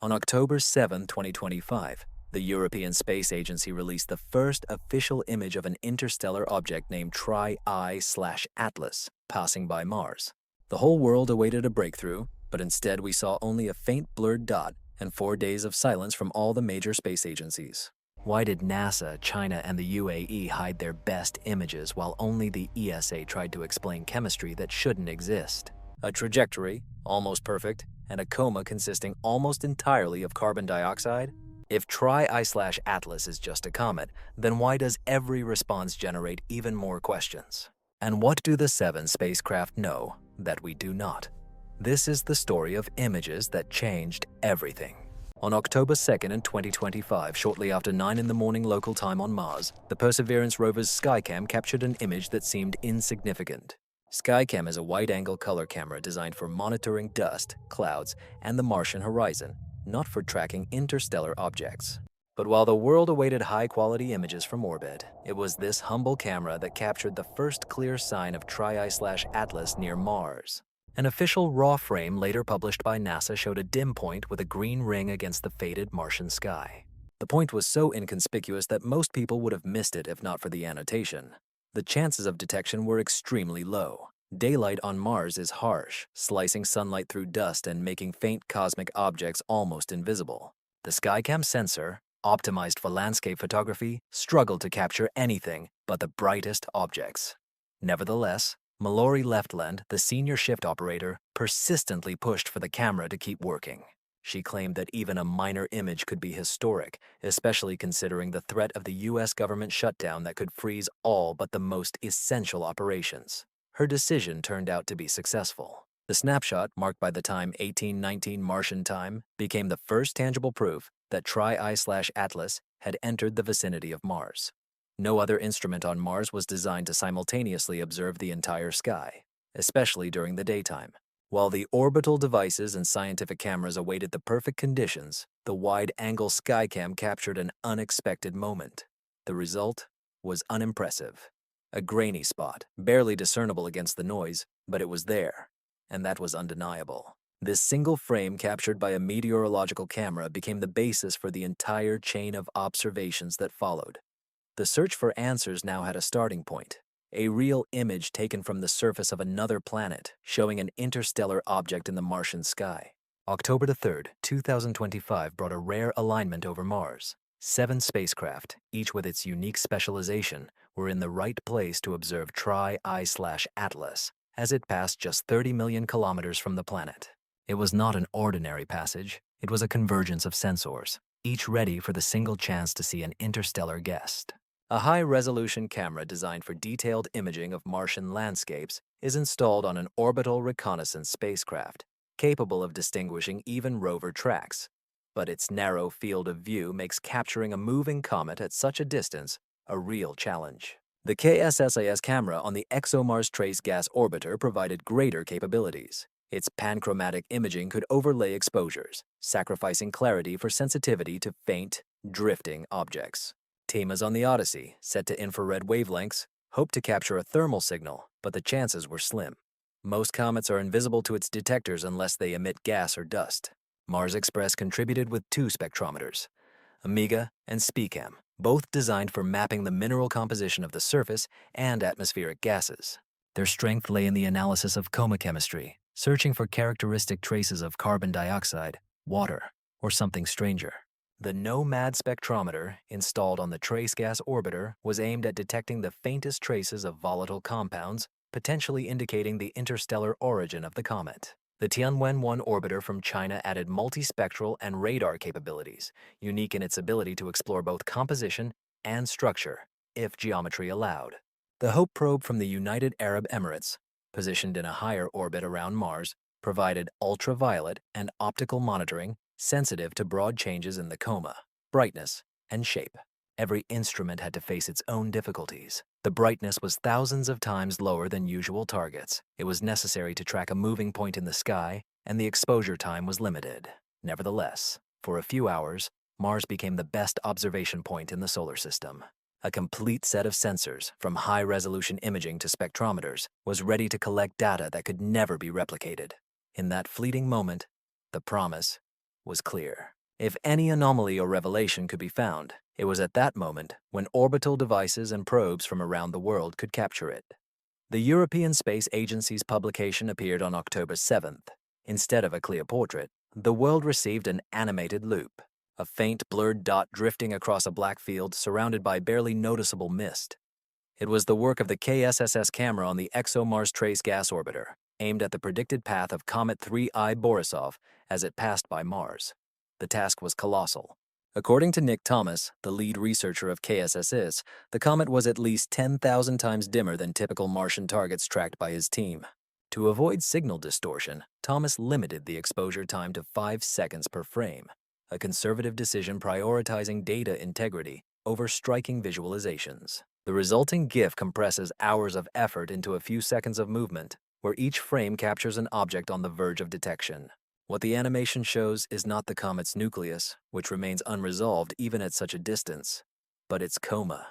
On October 7, 2025, the European Space Agency released the first official image of an interstellar object named Tri-I/Atlas passing by Mars. The whole world awaited a breakthrough, but instead we saw only a faint blurred dot and 4 days of silence from all the major space agencies. Why did NASA, China, and the UAE hide their best images while only the ESA tried to explain chemistry that shouldn't exist? A trajectory, almost perfect, and a coma consisting almost entirely of carbon dioxide? If Tri-I/Atlas is just a comet, then why does every response generate even more questions? And what do the 7 spacecraft know that we do not? This is the story of images that changed everything. On October 2nd in 2025, shortly after 9 in the morning local time on Mars, the Perseverance rover's Skycam captured an image that seemed insignificant. Skycam is a wide-angle color camera designed for monitoring dust, clouds, and the Martian horizon, not for tracking interstellar objects. But while the world awaited high-quality images from orbit, it was this humble camera that captured the first clear sign of Tri-I/Atlas near Mars. An official raw frame later published by NASA showed a dim point with a green ring against the faded Martian sky. The point was so inconspicuous that most people would have missed it if not for the annotation. The chances of detection were extremely low. Daylight on Mars is harsh, slicing sunlight through dust and making faint cosmic objects almost invisible. The Skycam sensor, optimized for landscape photography, struggled to capture anything but the brightest objects. Nevertheless, Mallory Leftland, the senior shift operator, persistently pushed for the camera to keep working. She claimed that even a minor image could be historic, especially considering the threat of the US government shutdown that could freeze all but the most essential operations. Her decision turned out to be successful. The snapshot, marked by the time 1819 Martian time, became the first tangible proof that Tri-I/Atlas had entered the vicinity of Mars. No other instrument on Mars was designed to simultaneously observe the entire sky, especially during the daytime. While the orbital devices and scientific cameras awaited the perfect conditions, the wide-angle Skycam captured an unexpected moment. The result was unimpressive. A grainy spot, barely discernible against the noise, but it was there, and that was undeniable. This single frame captured by a meteorological camera became the basis for the entire chain of observations that followed. The search for answers now had a starting point. A real image taken from the surface of another planet, showing an interstellar object in the Martian sky. October 3rd, 2025 brought a rare alignment over Mars. 7 spacecraft, each with its unique specialization, were in the right place to observe Tri-I/Atlas as it passed just 30 million kilometers from the planet. It was not an ordinary passage, it was a convergence of sensors, each ready for the single chance to see an interstellar guest. A high-resolution camera designed for detailed imaging of Martian landscapes is installed on an orbital reconnaissance spacecraft, capable of distinguishing even rover tracks. But its narrow field of view makes capturing a moving comet at such a distance a real challenge. The KSSIS camera on the ExoMars Trace Gas Orbiter provided greater capabilities. Its panchromatic imaging could overlay exposures, sacrificing clarity for sensitivity to faint, drifting objects. TEMA's on the Odyssey, set to infrared wavelengths, hoped to capture a thermal signal, but the chances were slim. Most comets are invisible to its detectors unless they emit gas or dust. Mars Express contributed with 2 spectrometers, Amiga and SPECAM, both designed for mapping the mineral composition of the surface and atmospheric gases. Their strength lay in the analysis of coma chemistry, searching for characteristic traces of carbon dioxide, water, or something stranger. The NOMAD spectrometer, installed on the Trace Gas Orbiter, was aimed at detecting the faintest traces of volatile compounds, potentially indicating the interstellar origin of the comet. The Tianwen-1 orbiter from China added multispectral and radar capabilities, unique in its ability to explore both composition and structure, if geometry allowed. The HOPE probe from the United Arab Emirates, positioned in a higher orbit around Mars, provided ultraviolet and optical monitoring sensitive to broad changes in the coma, brightness, and shape. Every instrument had to face its own difficulties. The brightness was thousands of times lower than usual targets. It was necessary to track a moving point in the sky, and the exposure time was limited. Nevertheless, for a few hours, Mars became the best observation point in the solar system. A complete set of sensors, from high-resolution imaging to spectrometers, was ready to collect data that could never be replicated. In that fleeting moment, the promise was clear. If any anomaly or revelation could be found, it was at that moment when orbital devices and probes from around the world could capture it. The European Space Agency's publication appeared on October 7th. Instead of a clear portrait, the world received an animated loop, a faint blurred dot drifting across a black field surrounded by barely noticeable mist. It was the work of the KSSS camera on the ExoMars Trace Gas Orbiter, aimed at the predicted path of Comet 3I Borisov as it passed by Mars. The task was colossal. According to Nick Thomas, the lead researcher of KSSS, the comet was at least 10,000 times dimmer than typical Martian targets tracked by his team. To avoid signal distortion, Thomas limited the exposure time to 5 seconds per frame, a conservative decision prioritizing data integrity over striking visualizations. The resulting GIF compresses hours of effort into a few seconds of movement, where each frame captures an object on the verge of detection. What the animation shows is not the comet's nucleus, which remains unresolved even at such a distance, but its coma,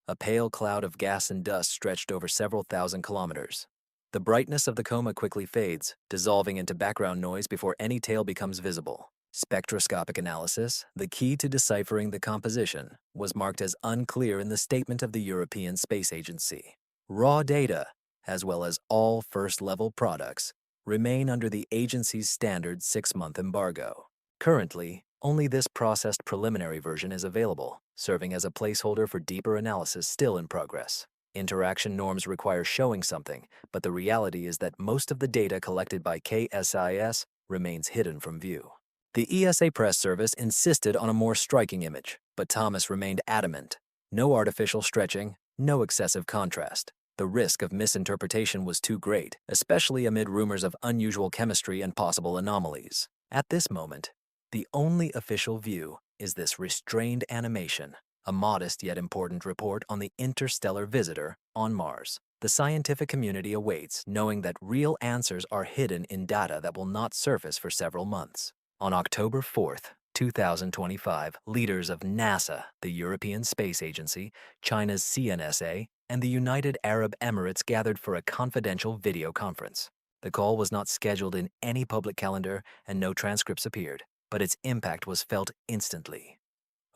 a pale cloud of gas and dust stretched over several thousand kilometers. The brightness of the coma quickly fades, dissolving into background noise before any tail becomes visible. Spectroscopic analysis, the key to deciphering the composition, was marked as unclear in the statement of the European Space Agency. Raw data, as well as all first-level products, remain under the agency's standard 6-month embargo. Currently, only this processed preliminary version is available, serving as a placeholder for deeper analysis still in progress. Interaction norms require showing something, but the reality is that most of the data collected by KSIS remains hidden from view. The ESA press service insisted on a more striking image, but Thomas remained adamant. No artificial stretching, no excessive contrast. The risk of misinterpretation was too great, especially amid rumors of unusual chemistry and possible anomalies. At this moment, the only official view is this restrained animation, a modest yet important report on the interstellar visitor on Mars. The scientific community awaits, knowing that real answers are hidden in data that will not surface for several months. On October 4th, 2025, leaders of NASA, the European Space Agency, China's CNSA, and the United Arab Emirates gathered for a confidential video conference. The call was not scheduled in any public calendar and no transcripts appeared, but its impact was felt instantly.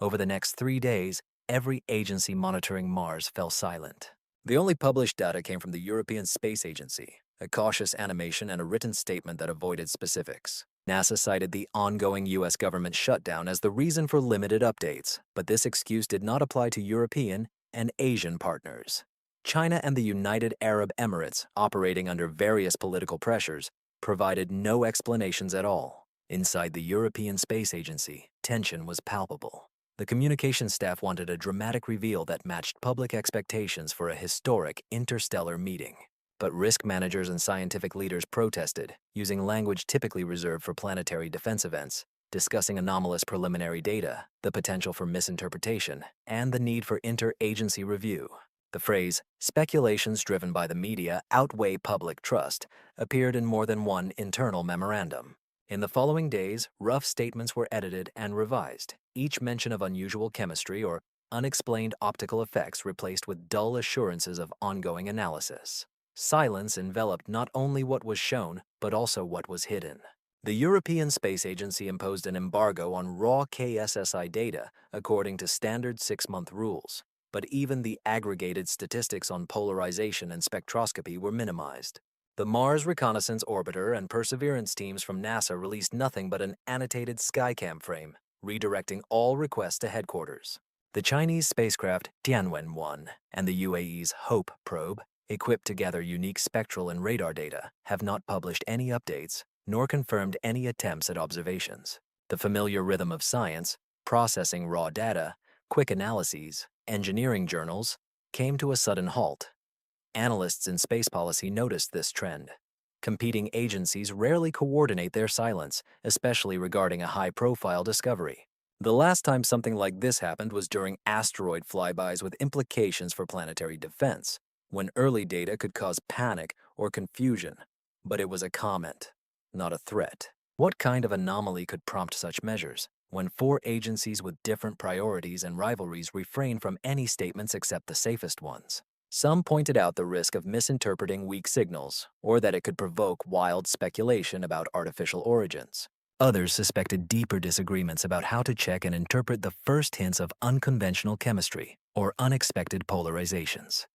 Over the next 3 days, every agency monitoring Mars fell silent. The only published data came from the European Space Agency, a cautious animation and a written statement that avoided specifics. NASA cited the ongoing U.S. government shutdown as the reason for limited updates, but this excuse did not apply to European and Asian partners. China and the United Arab Emirates, operating under various political pressures, provided no explanations at all. Inside the European Space Agency, tension was palpable. The communications staff wanted a dramatic reveal that matched public expectations for a historic interstellar meeting. But risk managers and scientific leaders protested, using language typically reserved for planetary defense events, discussing anomalous preliminary data, the potential for misinterpretation, and the need for interagency review. The phrase, "speculations driven by the media outweigh public trust," appeared in more than one internal memorandum. In the following days, rough statements were edited and revised, each mention of unusual chemistry or unexplained optical effects replaced with dull assurances of ongoing analysis. Silence enveloped not only what was shown, but also what was hidden. The European Space Agency imposed an embargo on raw KSSI data according to standard 6-month rules, but even the aggregated statistics on polarization and spectroscopy were minimized. The Mars Reconnaissance Orbiter and Perseverance teams from NASA released nothing but an annotated Skycam frame, redirecting all requests to headquarters. The Chinese spacecraft Tianwen-1 and the UAE's HOPE probe, equipped to gather unique spectral and radar data, have not published any updates nor confirmed any attempts at observations. The familiar rhythm of science, processing raw data, quick analyses, engineering journals, came to a sudden halt. Analysts in space policy noticed this trend. Competing agencies rarely coordinate their silence, especially regarding a high-profile discovery. The last time something like this happened was during asteroid flybys with implications for planetary defense, when early data could cause panic or confusion. But it was a comment, not a threat. What kind of anomaly could prompt such measures, when 4 agencies with different priorities and rivalries refrained from any statements except the safest ones? Some pointed out the risk of misinterpreting weak signals, or that it could provoke wild speculation about artificial origins. Others suspected deeper disagreements about how to check and interpret the first hints of unconventional chemistry or unexpected polarizations.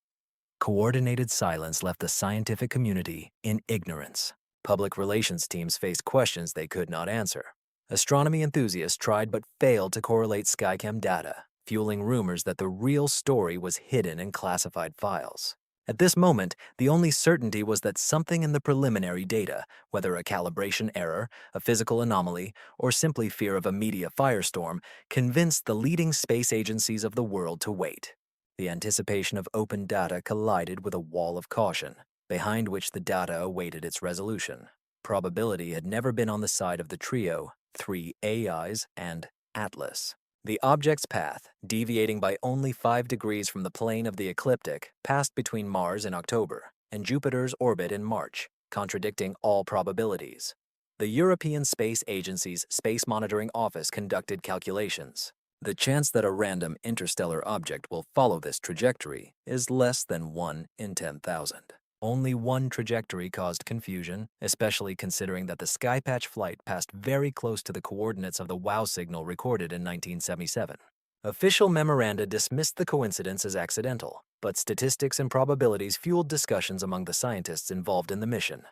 Coordinated silence left the scientific community in ignorance. Public relations teams faced questions they could not answer. Astronomy enthusiasts tried but failed to correlate Skycam data, fueling rumors that the real story was hidden in classified files. At this moment, the only certainty was that something in the preliminary data, whether a calibration error, a physical anomaly, or simply fear of a media firestorm, convinced the leading space agencies of the world to wait. The anticipation of open data collided with a wall of caution, behind which the data awaited its resolution. Probability had never been on the side of the trio, 3 AIs and Atlas. The object's path, deviating by only 5 degrees from the plane of the ecliptic, passed between Mars in October and Jupiter's orbit in March, contradicting all probabilities. The European Space Agency's Space Monitoring Office conducted calculations. The chance that a random interstellar object will follow this trajectory is less than 1 in 10,000. Only one trajectory caused confusion, especially considering that the Skypatch flight passed very close to the coordinates of the WOW signal recorded in 1977. Official memoranda dismissed the coincidence as accidental, but statistics and probabilities fueled discussions among the scientists involved in the mission.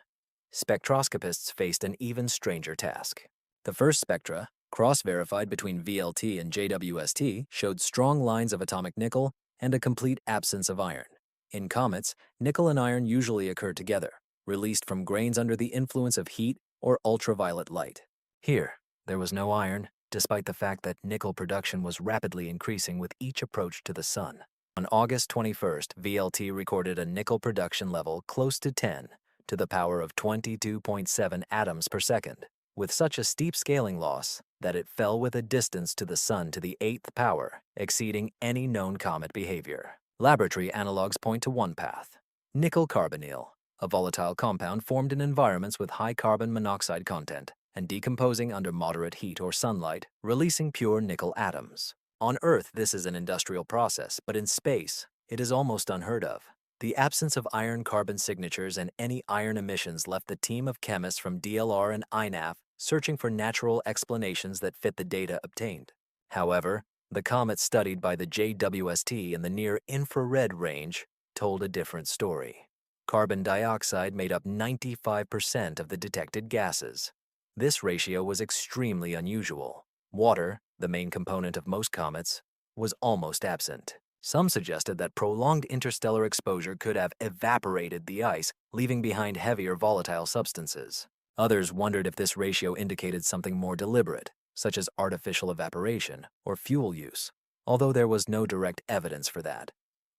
Spectroscopists faced an even stranger task. The first spectra, cross-verified between VLT and JWST, showed strong lines of atomic nickel and a complete absence of iron. In comets, nickel and iron usually occur together, released from grains under the influence of heat or ultraviolet light. Here, there was no iron, despite the fact that nickel production was rapidly increasing with each approach to the sun. On August 21st, VLT recorded a nickel production level close to 10 to the power of 22.7 atoms per second, with such a steep scaling loss that it fell with a distance to the sun to the 8th power, exceeding any known comet behavior. Laboratory analogs point to one path: nickel carbonyl, a volatile compound formed in environments with high carbon monoxide content and decomposing under moderate heat or sunlight, releasing pure nickel atoms. On Earth, this is an industrial process, but in space, it is almost unheard of. The absence of iron carbon signatures and any iron emissions left the team of chemists from DLR and INAF searching for natural explanations that fit the data obtained. However, the comets studied by the JWST in the near-infrared range told a different story. Carbon dioxide made up 95% of the detected gases. This ratio was extremely unusual. Water, the main component of most comets, was almost absent. Some suggested that prolonged interstellar exposure could have evaporated the ice, leaving behind heavier volatile substances. Others wondered if this ratio indicated something more deliberate, such as artificial evaporation or fuel use, although there was no direct evidence for that.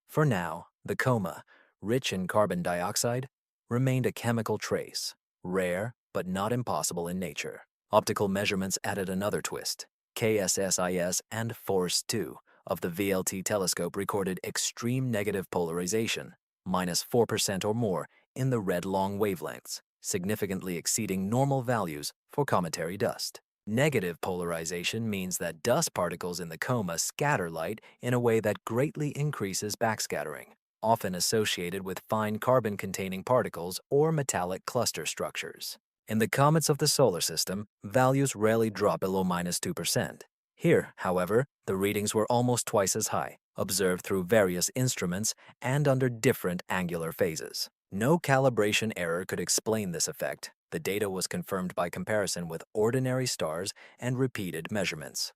For now, the coma, rich in carbon dioxide, remained a chemical trace, rare but not impossible in nature. Optical measurements added another twist. KSSIS and FORCE-2 of the VLT telescope recorded extreme negative polarization, -4% or more, in the red long wavelengths, significantly exceeding normal values for cometary dust. Negative polarization means that dust particles in the coma scatter light in a way that greatly increases backscattering, often associated with fine carbon-containing particles or metallic cluster structures. In the comets of the solar system, values rarely drop below -2%. Here, however, the readings were almost twice as high, observed through various instruments and under different angular phases. No calibration error could explain this effect. The data was confirmed by comparison with ordinary stars and repeated measurements.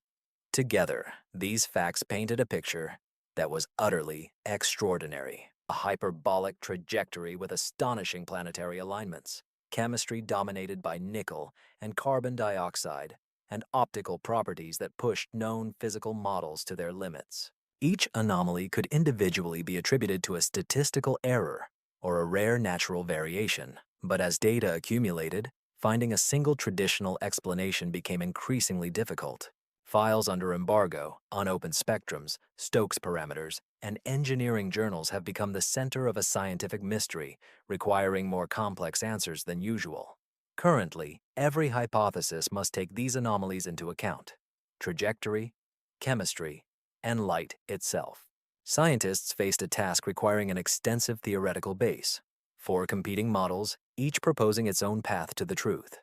Together, these facts painted a picture that was utterly extraordinary. A hyperbolic trajectory with astonishing planetary alignments, chemistry dominated by nickel and carbon dioxide, and optical properties that pushed known physical models to their limits. Each anomaly could individually be attributed to a statistical error or a rare natural variation, but as data accumulated, finding a single traditional explanation became increasingly difficult. Files under embargo, unopened spectrums, Stokes parameters, and engineering journals have become the center of a scientific mystery, requiring more complex answers than usual. Currently, every hypothesis must take these anomalies into account: trajectory, chemistry, and light itself. Scientists faced a task requiring an extensive theoretical base, 4 competing models, each proposing its own path to the truth.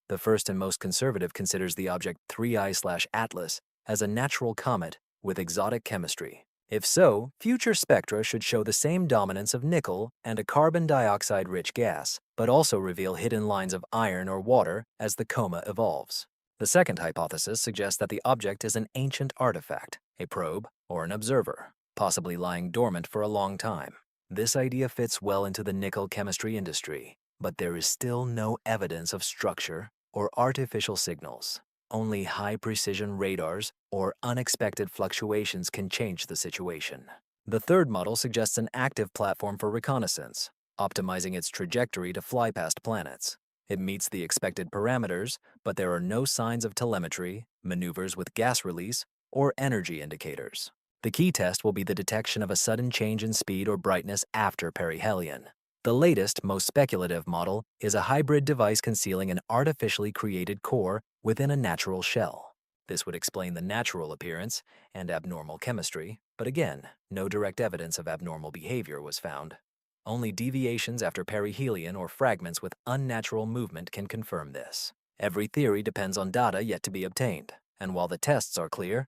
The first and most conservative considers the object 3I/Atlas as a natural comet with exotic chemistry. If so, future spectra should show the same dominance of nickel and a carbon dioxide-rich gas, but also reveal hidden lines of iron or water as the coma evolves. The second hypothesis suggests that the object is an ancient artifact, a probe, or an observer, possibly lying dormant for a long time. This idea fits well into the nickel chemistry industry, but there is still no evidence of structure or artificial signals. Only high-precision radars or unexpected fluctuations can change the situation. The third model suggests an active platform for reconnaissance, optimizing its trajectory to fly past planets. It meets the expected parameters, but there are no signs of telemetry, maneuvers with gas release, or energy indicators. The key test will be the detection of a sudden change in speed or brightness after perihelion. The latest, most speculative model is a hybrid device concealing an artificially created core within a natural shell. This would explain the natural appearance and abnormal chemistry, but again, no direct evidence of abnormal behavior was found. Only deviations after perihelion or fragments with unnatural movement can confirm this. Every theory depends on data yet to be obtained, and while the tests are clear,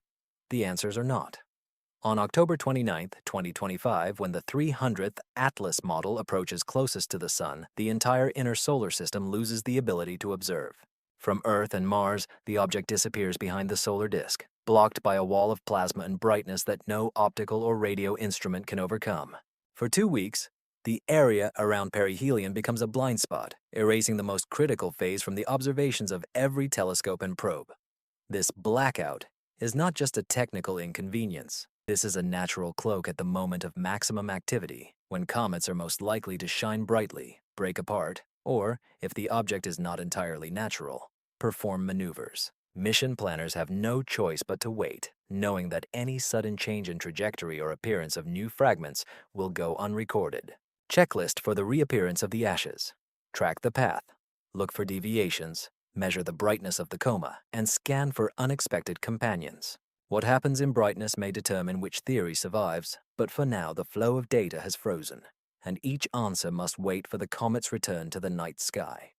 the answers are not. On October 29, 2025, when the 300th Atlas model approaches closest to the Sun, the entire inner solar system loses the ability to observe. From Earth and Mars, the object disappears behind the solar disk, blocked by a wall of plasma and brightness that no optical or radio instrument can overcome. For 2 weeks, the area around perihelion becomes a blind spot, erasing the most critical phase from the observations of every telescope and probe. This blackout is not just a technical inconvenience. This is a natural cloak at the moment of maximum activity, when comets are most likely to shine brightly, break apart, or, if the object is not entirely natural, perform maneuvers. Mission planners have no choice but to wait, knowing that any sudden change in trajectory or appearance of new fragments will go unrecorded. Checklist for the reappearance of the ashes. Track the path. Look for deviations, measure the brightness of the coma, and scan for unexpected companions. What happens in brightness may determine which theory survives, but for now the flow of data has frozen, and each answer must wait for the comet's return to the night sky.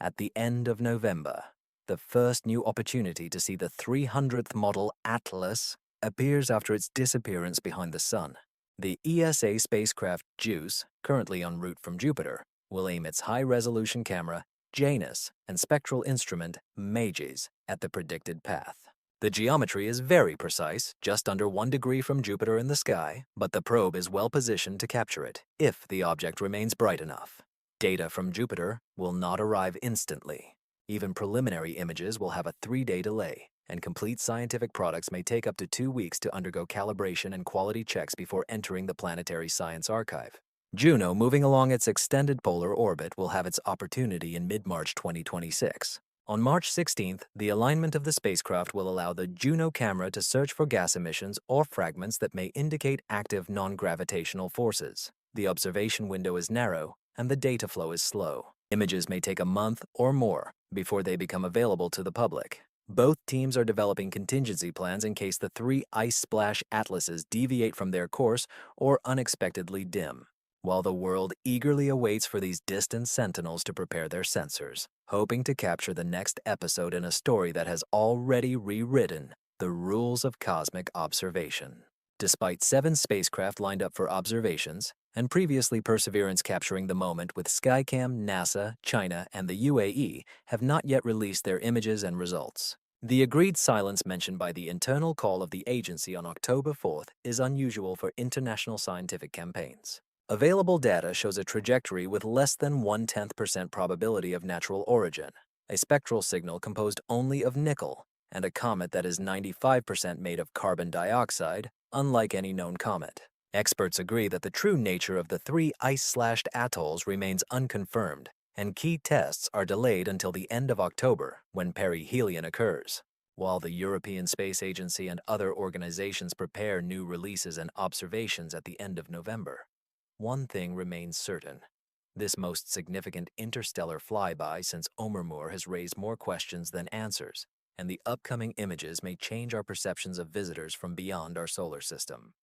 At the end of November, the first new opportunity to see the 300th model Atlas appears after its disappearance behind the Sun. The ESA spacecraft JUICE, currently en route from Jupiter, will aim its high-resolution camera, JANUS, and spectral instrument, MAGES, at the predicted path. The geometry is very precise, just under 1 degree from Jupiter in the sky, but the probe is well positioned to capture it, if the object remains bright enough. Data from Jupiter will not arrive instantly. Even preliminary images will have a 3-day delay, and complete scientific products may take up to 2 weeks to undergo calibration and quality checks before entering the Planetary Science Archive. Juno, moving along its extended polar orbit, will have its opportunity in mid-March 2026. On March 16th, the alignment of the spacecraft will allow the Juno camera to search for gas emissions or fragments that may indicate active non-gravitational forces. The observation window is narrow, and the data flow is slow. Images may take a month or more before they become available to the public. Both teams are developing contingency plans in case the 3 ice splash atlases deviate from their course or unexpectedly dim, while the world eagerly awaits for these distant sentinels to prepare their sensors, hoping to capture the next episode in a story that has already rewritten the rules of cosmic observation. Despite 7 spacecraft lined up for observations, and previously Perseverance capturing the moment with Skycam, NASA, China, and the UAE have not yet released their images and results. The agreed silence mentioned by the internal call of the agency on October 4th is unusual for international scientific campaigns. Available data shows a trajectory with less than 0.1% probability of natural origin, a spectral signal composed only of nickel, and a comet that is 95% made of carbon dioxide, unlike any known comet. Experts agree that the true nature of the 3 ice-slashed atolls remains unconfirmed, and key tests are delayed until the end of October, when perihelion occurs. While the European Space Agency and other organizations prepare new releases and observations at the end of November, one thing remains certain. This most significant interstellar flyby since Oumuamua has raised more questions than answers, and the upcoming images may change our perceptions of visitors from beyond our solar system.